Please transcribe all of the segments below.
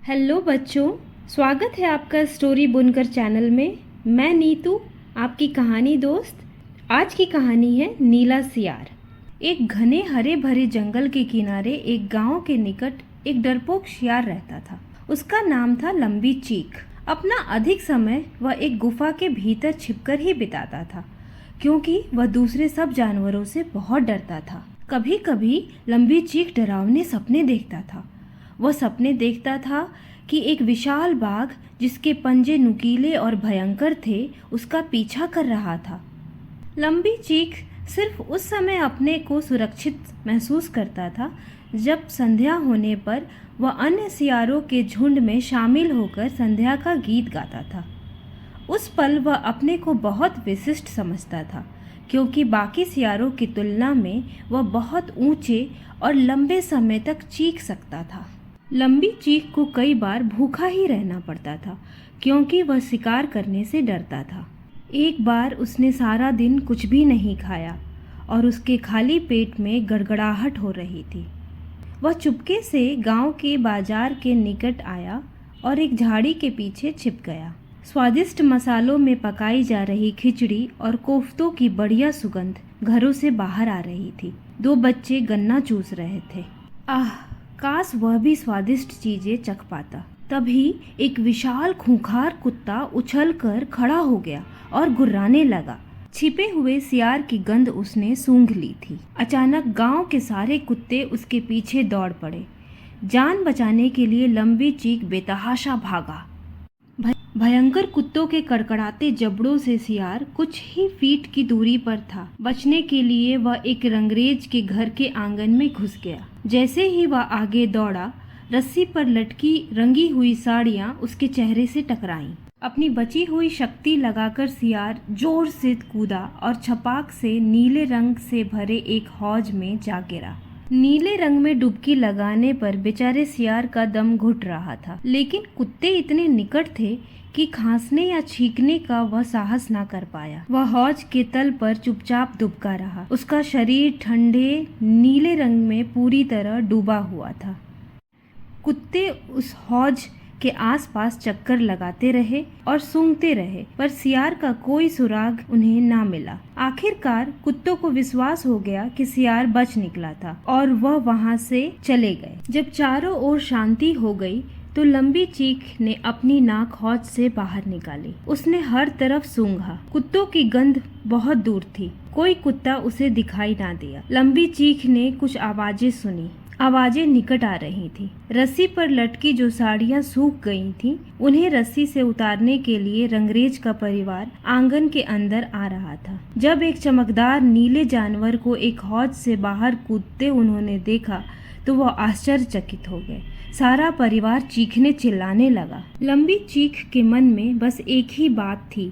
Hello बच्चों, स्वागत है आपका स्टोरी बुनकर चैनल में। मैं नीतू, आपकी कहानी दोस्त। आज की कहानी है नीला सियार। एक घने हरे भरे जंगल के किनारे एक गांव के निकट एक डरपोक शियार रहता था। उसका नाम था लंबी चीख। अपना अधिक समय वह एक गुफा के भीतर छिपकर ही बिताता था, क्योंकि वह दूसरे सब जानवरों से बहुत डरता था। कभी कभी लंबी चीख डरावने सपने देखता था। वह सपने देखता था कि एक विशाल बाघ, जिसके पंजे नुकीले और भयंकर थे, उसका पीछा कर रहा था। लंबी चीख सिर्फ उस समय अपने को सुरक्षित महसूस करता था जब संध्या होने पर वह अन्य सियारों के झुंड में शामिल होकर संध्या का गीत गाता था। उस पल वह अपने को बहुत विशिष्ट समझता था, क्योंकि बाकी सियारों की तुलना में वह बहुत ऊंचे और लंबे समय तक चीख सकता था। लंबी चीख को कई बार भूखा ही रहना पड़ता था, क्योंकि वह शिकार करने से डरता था। एक बार उसने सारा दिन कुछ भी नहीं खाया और उसके खाली पेट में गड़गड़ाहट हो रही थी। वह चुपके से गांव के बाजार के निकट आया और एक झाड़ी के पीछे छिप गया। स्वादिष्ट मसालों में पकाई जा रही खिचड़ी और कोफ्तों की बढ़िया सुगंध घरों से बाहर आ रही थी। 2 बच्चे गन्ना चूस रहे थे। आह, काश वह भी स्वादिष्ट चीजें चख पाता। तभी एक विशाल खूंखार कुत्ता उछलकर खड़ा हो गया और गुर्राने लगा। छिपे हुए सियार की गंध उसने सूंघ ली थी। अचानक गांव के सारे कुत्ते उसके पीछे दौड़ पड़े। जान बचाने के लिए लंबी चीख बेतहाशा भागा। भयंकर कुत्तों के कड़कड़ाते जबड़ों से सियार कुछ ही फीट की दूरी पर था। बचने के लिए वह एक रंगरेज के घर के आंगन में घुस गया। जैसे ही वह आगे दौड़ा, रस्सी पर लटकी रंगी हुई साड़ियां उसके चेहरे से टकराईं। अपनी बची हुई शक्ति लगाकर सियार जोर से कूदा और छपाक से नीले रंग से भरे एक हौज में जा गिरा। नीले रंग में डुबकी लगाने पर बेचारे सियार का दम घुट रहा था, लेकिन कुत्ते इतने निकट थे कि खांसने या छींकने का वह साहस ना कर पाया। वह हौज के तल पर चुपचाप दुबका रहा। उसका शरीर ठंडे नीले रंग में पूरी तरह डूबा हुआ था। कुत्ते उस हौज के आसपास चक्कर लगाते रहे और सूंघते रहे, पर सियार का कोई सुराग उन्हें ना मिला। आखिरकार कुत्तों को विश्वास हो गया कि सियार बच निकला था और वह वहां से चले गए। जब चारों ओर शांति हो गई तो लंबी चीख ने अपनी नाक हौज से बाहर निकाली। उसने हर तरफ सूंघा। कुत्तों की गंध बहुत दूर थी। कोई कुत्ता उसे दिखाई ना दिया। लंबी चीख ने कुछ आवाजें सुनी। आवाजें निकट आ रही थी। रस्सी पर लटकी जो साड़ियां सूख गई थीं, उन्हें रस्सी से उतारने के लिए रंगरेज का परिवार आंगन के अंदर आ रहा था। जब एक चमकदार नीले जानवर को एक हौज से बाहर कूदते उन्होंने देखा तो वह आश्चर्यचकित हो गए। सारा परिवार चीखने चिल्लाने लगा। लंबी चीख के मन में बस एक ही बात थी,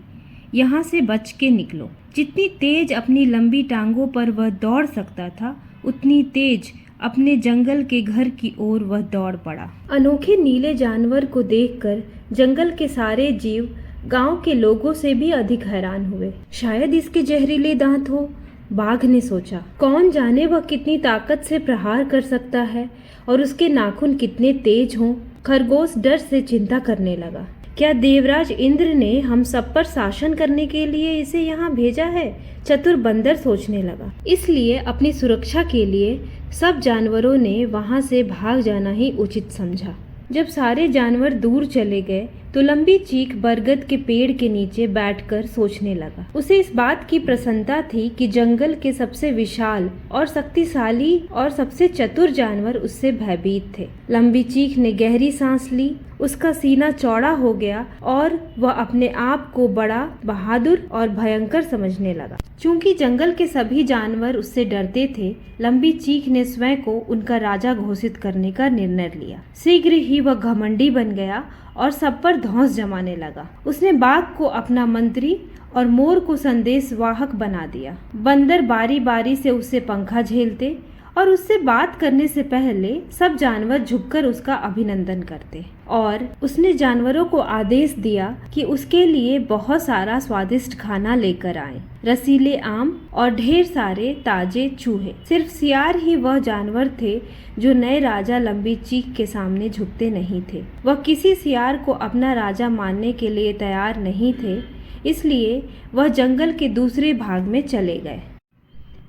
यहाँ से बच के निकलो। जितनी तेज अपनी लंबी टांगों पर वह दौड़ सकता था, उतनी तेज अपने जंगल के घर की ओर वह दौड़ पड़ा। अनोखे नीले जानवर को देखकर जंगल के सारे जीव गांव के लोगों से भी अधिक हैरान हुए। शायद इसके जहरीले दांत हो, बाघ ने सोचा। कौन जाने वह कितनी ताकत से प्रहार कर सकता है और उसके नाखून कितने तेज हों। खरगोश डर से चिंता करने लगा। क्या देवराज इंद्र ने हम सब पर शासन करने के लिए इसे यहाँ भेजा है? चतुर बंदर सोचने लगा। इसलिए अपनी सुरक्षा के लिए सब जानवरों ने वहाँ से भाग जाना ही उचित समझा। जब सारे जानवर दूर चले गए तो लंबी चीख बरगद के पेड़ के नीचे बैठकर सोचने लगा। उसे इस बात की प्रसन्नता थी कि जंगल के सबसे विशाल और शक्तिशाली और सबसे चतुर जानवर उससे भयभीत थे। लंबी चीख ने गहरी सांस ली। उसका सीना चौड़ा हो गया और वह अपने आप को बड़ा, बहादुर और भयंकर समझने लगा। चूंकि जंगल के सभी जानवर उससे डरते थे, लंबी चीख ने स्वयं को उनका राजा घोषित करने का निर्णय लिया। शीघ्र ही वह घमंडी बन गया और सब पर धौंस जमाने लगा। उसने बाघ को अपना मंत्री और मोर को संदेश वाहक बना दिया। बंदर बारी बारी से उससे पंखा झेलते और उससे बात करने से पहले सब जानवर झुककर उसका अभिनंदन करते और उसने जानवरों को आदेश दिया कि उसके लिए बहुत सारा स्वादिष्ट खाना लेकर आए, रसीले आम और ढेर सारे ताजे चूहे। सिर्फ सियार ही वह जानवर थे जो नए राजा लंबी चीख के सामने झुकते नहीं थे। वह किसी सियार को अपना राजा मानने के लिए तैयार नहीं थे, इसलिए वह जंगल के दूसरे भाग में चले गए।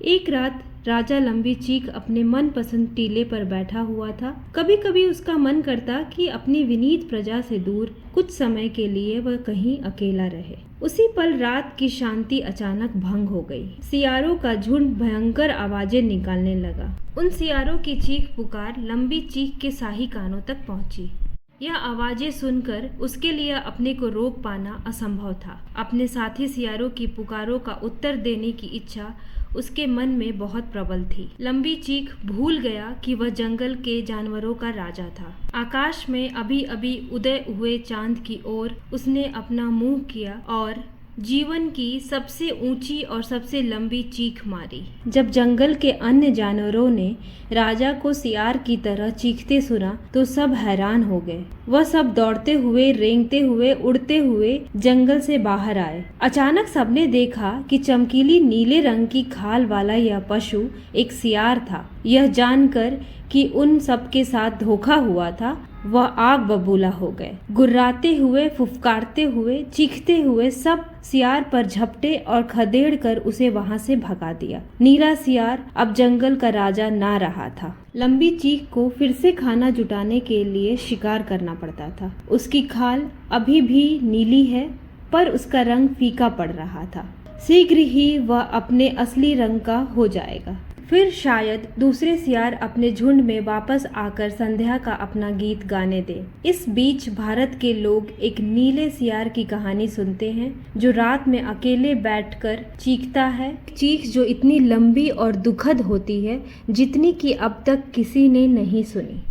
एक रात राजा लंबी चीख अपने मनपसंद टीले पर बैठा हुआ था। कभी कभी उसका मन करता कि अपनी विनीत प्रजा से दूर कुछ समय के लिए वह कहीं अकेला रहे। उसी पल रात की शांति अचानक भंग हो गई। सियारों का झुंड भयंकर आवाजें निकालने लगा। उन सियारों की चीख पुकार लंबी चीख के शाही कानों तक पहुंची। यह आवाजें सुनकर उसके लिए अपने को रोक पाना असंभव था। अपने साथी सियारों की पुकारों का उत्तर देने की इच्छा उसके मन में बहुत प्रबल थी। लंबी चीख भूल गया कि वह जंगल के जानवरों का राजा था। आकाश में अभी अभी उदय हुए चांद की ओर उसने अपना मुंह किया और जीवन की सबसे ऊंची और सबसे लंबी चीख मारी। जब जंगल के अन्य जानवरों ने राजा को सियार की तरह चीखते सुना तो सब हैरान हो गए। वह सब दौड़ते हुए, रेंगते हुए, उड़ते हुए जंगल से बाहर आए। अचानक सबने देखा कि चमकीली नीले रंग की खाल वाला यह पशु एक सियार था। यह जानकर कि उन सब के साथ धोखा हुआ था, वह आग बबूला हो गए। गुर्राते हुए, फुफकारते हुए, चीखते हुए सब सियार पर झपटे और खदेड़ कर उसे वहां से भगा दिया। नीला सियार अब जंगल का राजा ना रहा था। लंबी चीख को फिर से खाना जुटाने के लिए शिकार करना पड़ता था। उसकी खाल अभी भी नीली है, पर उसका रंग फीका पड़ रहा था। शीघ्र ही वह अपने असली रंग का हो जाएगा। फिर शायद दूसरे सियार अपने झुंड में वापस आकर संध्या का अपना गीत गाने दे। इस बीच भारत के लोग एक नीले सियार की कहानी सुनते हैं जो रात में अकेले बैठकर चीखता है, चीख जो इतनी लंबी और दुखद होती है जितनी कि अब तक किसी ने नहीं सुनी।